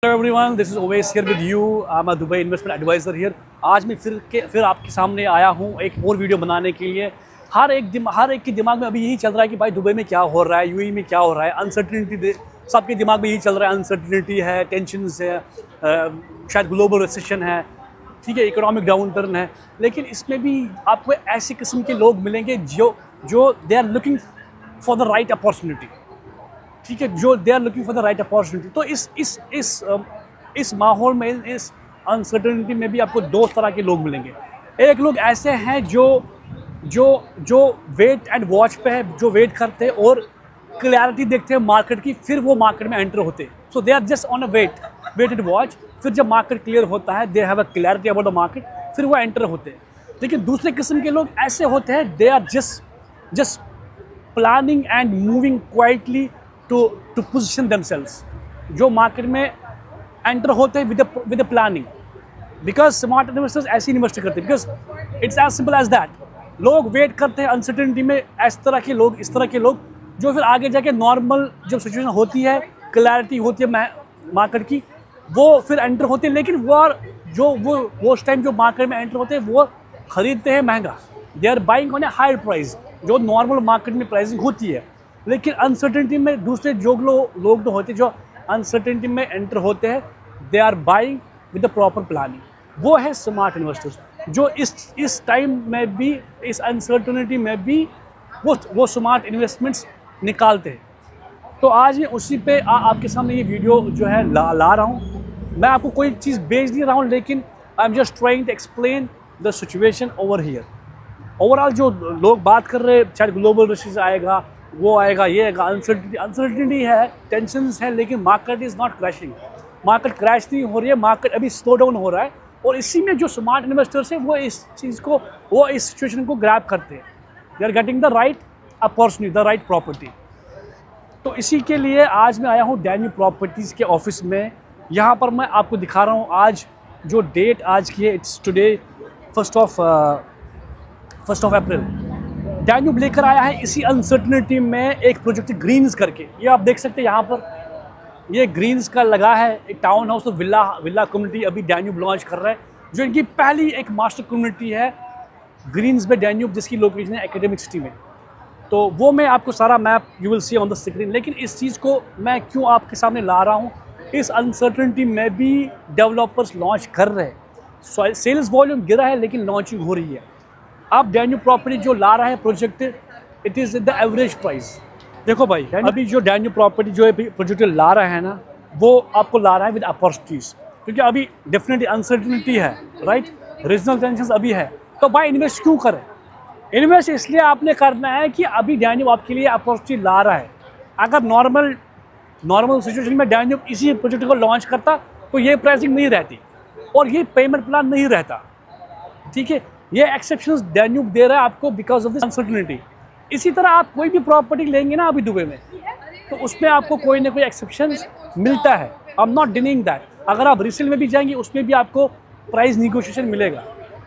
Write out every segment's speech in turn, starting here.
Hello everyone, this is Owais here with you. I am a Dubai investment adviser here. आज मैं फिर आपके सामने आया हूँ एक और वीडियो बनाने के लिए। हर एक के दिमाग में अभी यही चल रहा है कि भाई दुबई में क्या हो रहा है, यूएई में क्या हो रहा है। अनसर्टिनिटी सबके दिमाग में यही चल रहा है, अनसर्टिनिटी है, टेंशन्स है, शायद ग्लोबल रिसेशन है, ठीक है, इकोनॉमिक डाउन टर्न है। लेकिन इसमें भी आपको ऐसे किस्म के लोग मिलेंगे जो they are looking for the right opportunity, ठीक है, जो they are looking for the right opportunity. तो इस माहौल में, इस अनसर्टेनिटी में भी आपको दो तरह के लोग मिलेंगे। एक लोग ऐसे हैं जो वेट एंड वॉच पे है, जो वेट करते हैं और क्लैरिटी देखते हैं मार्केट की, फिर वो मार्केट में एंटर होते हैं। So they are just on a wait and watch. फिर जब मार्केट क्लियर होता है, they have a clarity about the market, फिर वो एंटर होते हैं। लेकिन दूसरे किस्म के लोग ऐसे होते हैं, they are just planning and moving quietly to position themselves, जो मार्केट में एंटर होते हैं with planning. Because smart investors ऐसे इन्वेस्ट करते हैं, because it's as simple as that. लोग वेट करते हैं अनसर्टेनिटी में, इस तरह के लोग जो फिर आगे जाके नॉर्मल जब सिचुएशन होती है, क्लैरिटी होती है मार्केट की, वो फिर एंटर होते हैं। लेकिन वो उस टाइम जो मार्केट में एंटर होते हैं वो खरीदते हैं महंगा। They are buying on a higher price, जो नॉर्मल मार्केट में प्राइसिंग होती है। लेकिन अनसर्टेनिटी में दूसरे जो लोग तो होते हैं, जो अनसर्टेनिटी में एंटर होते हैं, they are buying with the proper planning. वो है स्मार्ट इन्वेस्टर्स, जो इस टाइम में भी, इस अनसर्टेनिटी में भी वो स्मार्ट इन्वेस्टमेंट्स निकालते हैं। तो आज मैं उसी पे आपके सामने ये वीडियो जो है ला रहा हूँ। मैं आपको कोई चीज़ बेच नहीं रहा हूँ, लेकिन I am just trying to explain the situation over here. Overall जो लोग बात कर रहे हैं, शायद ग्लोबल रिसेशन आएगा, वो आएगा, ये आएगा, अनसर्टिनिटी है, टेंशन्स है, लेकिन market is not crashing. Market crash नहीं हो रही है, मार्केट अभी स्लो डाउन हो रहा है। और इसी में जो स्मार्ट इन्वेस्टर्स हैं, वो इस सिचुएशन को ग्रैब करते हैं। They are getting the right opportunity, the right property. तो इसी के लिए आज मैं आया हूँ डैन्यूब प्रॉपर्टीज़ के ऑफिस में। यहाँ पर मैं आपको दिखा रहा हूँ आज जो डेट आज की है, इट्स टुडे 1 अप्रैल। डैन्यूब लेकर आया है इसी अनसर्टिनिटी में एक प्रोजेक्ट ग्रीन्स करके। ये आप देख सकते हैं, यहाँ पर ये ग्रीन्स का लगा है एक टाउन हाउस, तो विला कम्युनिटी अभी डैन्यूब लॉन्च कर रहा है, जो इनकी पहली एक मास्टर कम्युनिटी है ग्रीन्स में डैन्यूब, जिसकी लोकेशन है एकेडमिक सिटी में। तो वो मैं आपको सारा map you will see on the screen. लेकिन इस चीज़ को मैं क्यों आपके सामने ला रहा हूँ, इस अनसर्टिनिटी में भी डेवलपर्स लॉन्च कर रहे हैं। सेल्स वॉल्यूम गिरा है, लेकिन लॉन्चिंग हो रही है। अब डैन्यूब प्रॉपर्टी जो ला रहा है project, it is the average price. देखो भाई, अभी जो डैन्यूब प्रॉपर्टी जो प्रोजेक्ट ला रहा है ना, वो आपको ला रहा है विद अपॉर्चुनिटीज़, क्योंकि अभी डेफिनेटली अनसर्टिनिटी है, राइट, रीजनल टेंशन अभी है। तो भाई इन्वेस्ट क्यों करें? इन्वेस्ट इसलिए आपने करना है कि अभी डैन्यूब आपके लिए अपॉर्चुनिटी ला रहा है। अगर नॉर्मल सिचुएशन में डैन्यूब इसी प्रोजेक्ट को लॉन्च करता तो ये प्राइसिंग नहीं रहती और ये पेमेंट प्लान नहीं रहता, ठीक है। ये एक्सेप्शंस डैन्यूब दे रहा है आपको बिकॉज ऑफ दिस अनसर्टिनिटी। इसी तरह आप कोई भी प्रॉपर्टी लेंगे ना अभी दुबई में, तो उसमें आपको कोई ना कोई एक्सेप्शंस मिलता है। I am not denying that. अगर आप रीसेल में भी जाएंगे, उसमें भी आपको प्राइस निगोशिएशन मिलेगा।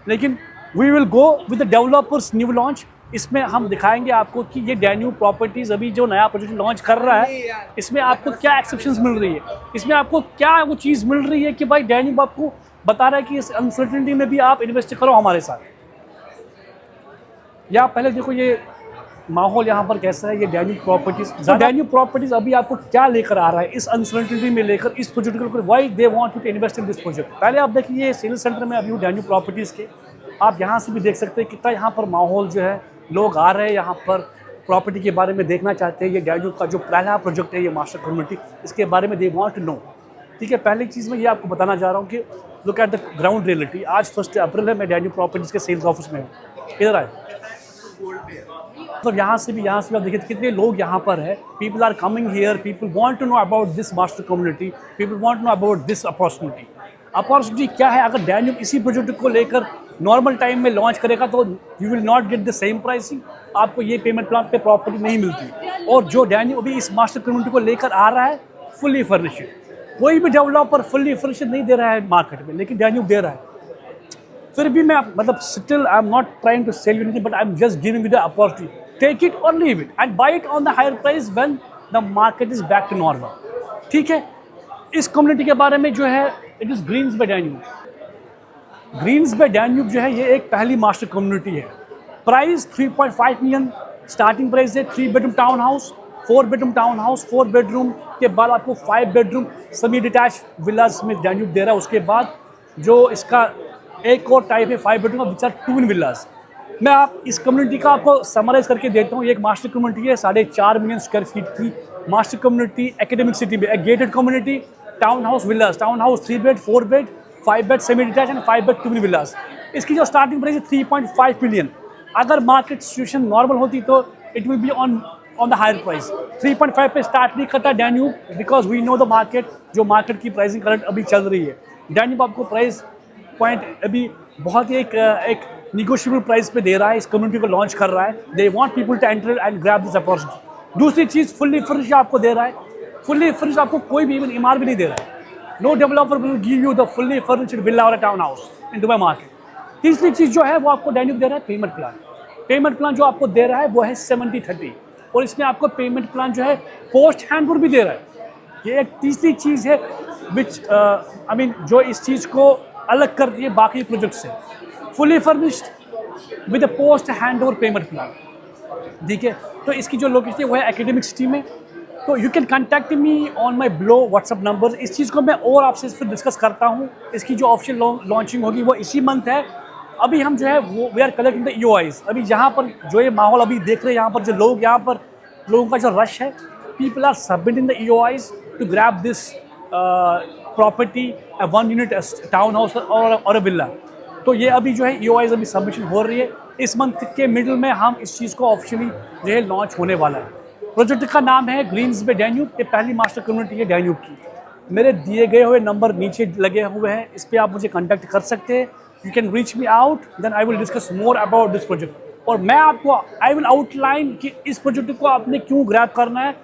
लेकिन we will go with the developers new launch. इसमें हम दिखाएंगे आपको कि ये डैन्यूब प्रॉपर्टीज़ अभी जो नया प्रोजेक्ट लॉन्च कर रहा है, इसमें आपको क्या एक्सेप्शंस मिल रही है, इसमें आपको क्या वो चीज़ मिल रही है कि भाई डैन्यूब आपको बता रहा है कि इस अनसर्टिनिटी में भी आप इन्वेस्ट करो हमारे साथ। या पहले देखो ये माहौल यहाँ पर कैसा है, ये डैन्यूब प्रॉपर्टीज़ अभी आपको क्या लेकर आ रहा है इस अनसर्टिनिटी में लेकर, इस प्रोजेक्ट को why they want to invest in this project. पहले आप देखिए ये सेल्स सेंटर में अभी डैन्यूब प्रॉपर्टीज़ के, आप यहाँ से भी देख सकते हैं कितना यहाँ पर माहौल जो है, लोग आ रहे हैं यहाँ पर प्रॉपर्टी के बारे में देखना चाहते हैं। ये डैन्यूब का जो पहला प्रोजेक्ट है, ये मास्टर कम्युनिटी, इसके बारे में दे वांट टू नो, ठीक है। पहली चीज़ मैं ये आपको बताना चाह रहा हूँ कि look at the ground reality. आज 1 अप्रैल है, मैं डैन्यूब प्रॉपर्टीज़ के सेल्स ऑफिस में हूँ। इधर आए, तो यहाँ से भी आप देखिए कितने लोग यहाँ पर है। People are coming here, people want to know about this master community, people want to know about this opportunity क्या है। अगर डैन्यूब इसी प्रोजेक्ट को लेकर नॉर्मल टाइम में लॉन्च करेगा तो you will not get the same pricing, आपको ये पेमेंट प्लान पे प्रॉपर्टी नहीं मिलती। और जो डैन्यूब अभी इस मास्टर कम्युनिटी को लेकर आ रहा है, फुल्ली फर्निश्ड, कोई भी डेवलपर फुल्ली फर्निश्ड नहीं दे रहा है मार्केट में, लेकिन डैन्यूब दे रहा है। फिर भी मैं मतलब still I am not trying to sell you anything, but I am just giving you the opportunity. Take it और leave it and buy it on the higher price when the market is back to normal, ठीक है। इस community के बारे में जो है, it is Greens by Danube. Greens by Danube जो है, ये एक पहली मास्टर कम्युनिटी है। प्राइस 3.5 मिलियन स्टार्टिंग प्राइस है। 3 bedroom town house, 4 bedroom town house, 4 bedroom के बाद आपको 5 बेडरूम सेमी डिटैच विलास में डैन्यूब दे रहा है। उसके बाद जो इसका एक और टाइप है 5 बेडरूम विच आर ट्विन विलास। मैं आप इस कम्युनिटी का आपको समराइज करके देता हूँ। ये एक मास्टर कम्युनिटी है, 4.5 मिलियन स्क्वायर फीट की मास्टर कम्युनिटी एकेडमिक सिटी में, एक gated community, town house villas, town house 3 bed, 4 bed, 5 bed semi detached and 5 bed twin villas. इसकी जो स्टार्टिंग प्राइस है 3.5 मिलियन। अगर मार्केट सिचुएशन नॉर्मल होती तो it will be on the higher price. 3.5 पे start नहीं करता Danube, because we know the market, जो मार्केट की प्राइसिंग करंट अभी चल रही है। डैन्यूब आपको प्राइस पॉइंट अभी बहुत ही एक निगोशिएबल प्राइस पे दे रहा है, इस कम्युनिटी को लॉन्च कर रहा है। They want people to enter and grab this opportunity. दूसरी चीज़, फुल्ली फर्निश्ड आपको दे रहा है। फुल्ली फर्निश्ड आपको कोई भी इवन एमआर भी नहीं दे रहा है। No developer will give you the fully furnished villa और town house in Dubai market. तीसरी चीज़ जो है वो आपको डैन्यूब दे रहा है पेमेंट प्लान। पेमेंट प्लान जो आपको दे रहा है वो है 70-30, और इसमें आपको पेमेंट प्लान जो है पोस्ट हैंड भी दे रहा है। ये एक तीसरी चीज़ है विच जो इस चीज़ को अलग करती है बाकी प्रोजेक्ट से। Fully furnished with a post hand over payment plan, ठीक है। तो इसकी जो लोकेशन है वो है एकेडमिक सिटी में। तो you can contact me on my below WhatsApp number. इस चीज़ को मैं और आपसे फिर डिस्कस करता हूँ। इसकी जो ऑफिशियल लॉन्चिंग होगी वो इसी मंथ है। अभी हम जो है वो we are collecting the EOIs। अभी यहाँ पर जो ये माहौल अभी देख रहे हैं, यहाँ पर जो लोग, यहाँ पर लोगों का जो रश है, people are submitting the EOIs to grab this property, 1 unit town house और अ विला। तो ये अभी जो है EOIs अभी सबमिशन हो रही है। इस मंथ के मिडिल में हम इस चीज़ को ऑफिशियली जो है लॉन्च होने वाला है। प्रोजेक्ट का नाम है ग्रीन्स बाय डैन्यूब। ये पहली मास्टर कम्युनिटी है डैन्यूब की। मेरे दिए गए हुए नंबर नीचे लगे हुए हैं, इस पर आप मुझे कॉन्टैक्ट कर सकते हैं। You can reach me out, then I will discuss more about this project. और मैं आपको आई विल आउटलाइन कि इस प्रोजेक्ट को आपने क्यों ग्रैब करना है,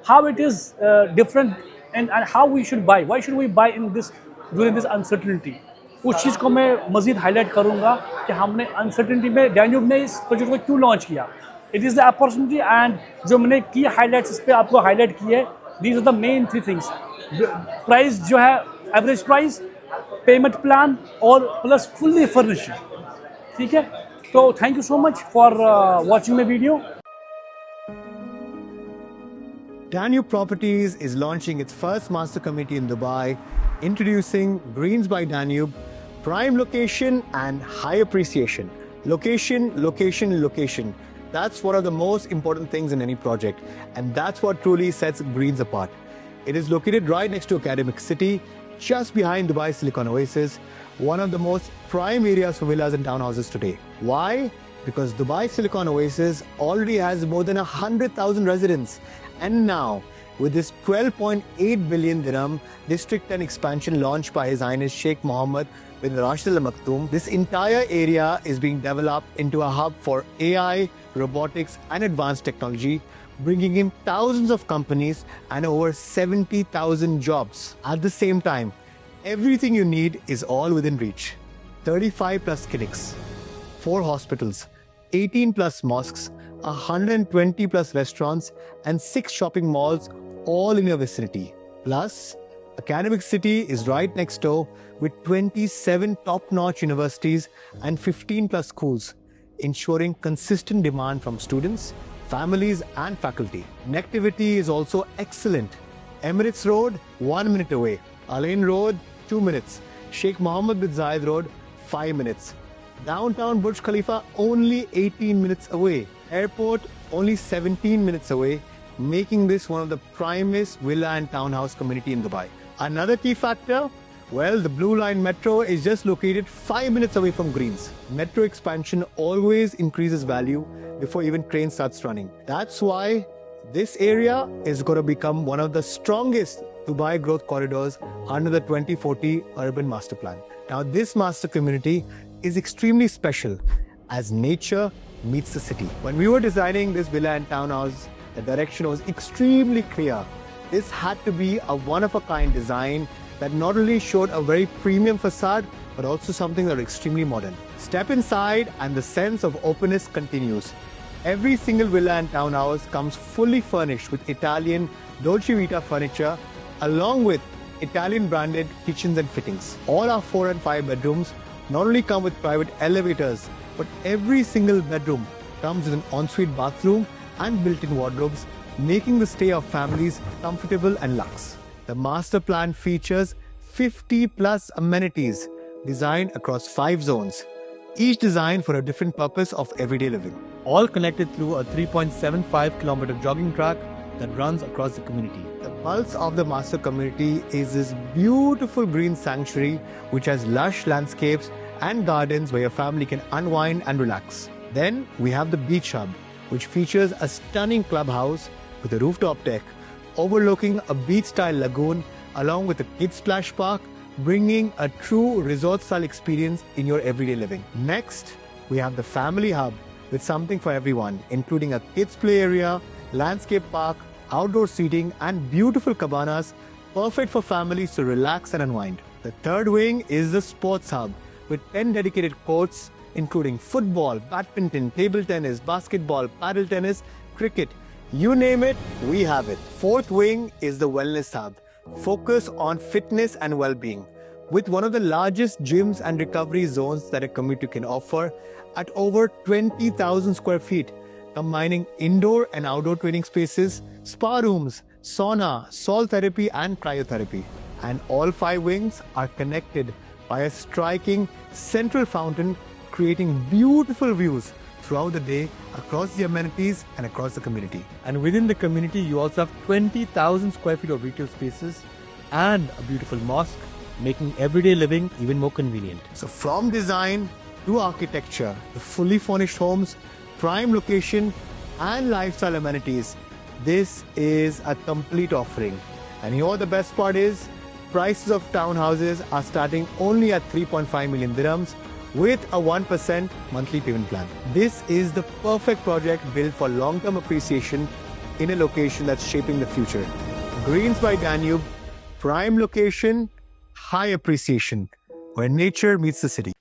how it is different and how we should buy, why should we buy in this during this uncertainty. उस चीज़ को मैं मज़ीद हाईलाइट करूँगा कि हमने अनसर्टनिटी में डैन्यूब ने इस प्रोजेक्ट को क्यों लॉन्च किया। It is the opportunity and जो मैंने की हाईलाइट्स, इस पर आपको हाईलाइट की है। These are the main 3 things. Price जो है एवरेज प्राइस, पेमेंट प्लान और प्लस फुल्ली फर्निश्ड, ठीक है। तो thank you so much for watching my video. Danube Properties is launching its first master community in Dubai, introducing Greens by Danube, prime location and high appreciation. Location, location, location. That's one of the most important things in any project, and that's what truly sets Greens apart. It is located right next to Academic City, just behind Dubai Silicon Oasis, one of the most prime areas for villas and townhouses today. Why? Because Dubai Silicon Oasis already has more than 100,000 residents. And now, with this 12.8 billion dirham district and expansion launched by His Highness Sheikh Mohammed bin Rashid Al Maktoum, this entire area is being developed into a hub for AI, robotics and advanced technology, bringing in thousands of companies and over 70,000 jobs. At the same time, everything you need is all within reach. 35 plus clinics, 4 hospitals, 18 plus mosques, 120 plus restaurants and 6 shopping malls all in your vicinity. Plus, Academic City is right next door with 27 top-notch universities and 15 plus schools, ensuring consistent demand from students, families and faculty. Connectivity is also excellent. Emirates Road, 1 minute away. Al Ain Road, 2 minutes. Sheikh Mohammed bin Zayed Road, 5 minutes. Downtown Burj Khalifa, only 18 minutes away. Airport, only 17 minutes away, making this one of the primest villa and townhouse community in Dubai. Another key factor, well, the Blue Line Metro is just located 5 minutes away from Greens. Metro expansion always increases value before even train starts running. That's why this area is going to become one of the strongest Dubai growth corridors under the 2040 Urban Master Plan. Now, this master community is extremely special as nature meets the city. When we were designing this villa and townhouse, the direction was extremely clear. This had to be a one-of-a-kind design that not only showed a very premium facade, but also something that was extremely modern. Step inside and the sense of openness continues. Every single villa and townhouse comes fully furnished with Italian Dolce Vita furniture, along with Italian branded kitchens and fittings. All our 4 and 5 bedrooms not only come with private elevators, but every single bedroom comes with an ensuite bathroom and built-in wardrobes, making the stay of families comfortable and luxe. The master plan features 50 plus amenities designed across 5 zones, each designed for a different purpose of everyday living. All connected through a 3.75 kilometer jogging track that runs across the community. The pulse of the master community is this beautiful green sanctuary which has lush landscapes and gardens where your family can unwind and relax. Then we have the beach hub, which features a stunning clubhouse with a rooftop deck overlooking a beach-style lagoon along with a kids splash park, bringing a true resort-style experience in your everyday living. Next, we have the family hub with something for everyone, including a kids play area, landscape park, outdoor seating, and beautiful cabanas, perfect for families to relax and unwind. The third wing is the sports hub with 10 dedicated courts, including football, badminton, table tennis, basketball, paddle tennis, cricket. You name it, we have it. Fourth wing is the wellness hub, focus on fitness and well-being, with one of the largest gyms and recovery zones that a community can offer at over 20,000 square feet, combining indoor and outdoor training spaces, spa rooms, sauna, salt therapy, and cryotherapy. And all 5 wings are connected by a striking central fountain, creating beautiful views throughout the day across the amenities and across the community. And within the community, you also have 20,000 square feet of retail spaces and a beautiful mosque, making everyday living even more convenient. So from design to architecture, the fully furnished homes, prime location, and lifestyle amenities, this is a complete offering. And here the best part is, prices of townhouses are starting only at 3.5 million dirhams with a 1% monthly payment plan. This is the perfect project built for long-term appreciation in a location that's shaping the future. Greens by Danube, prime location, high appreciation, where nature meets the city.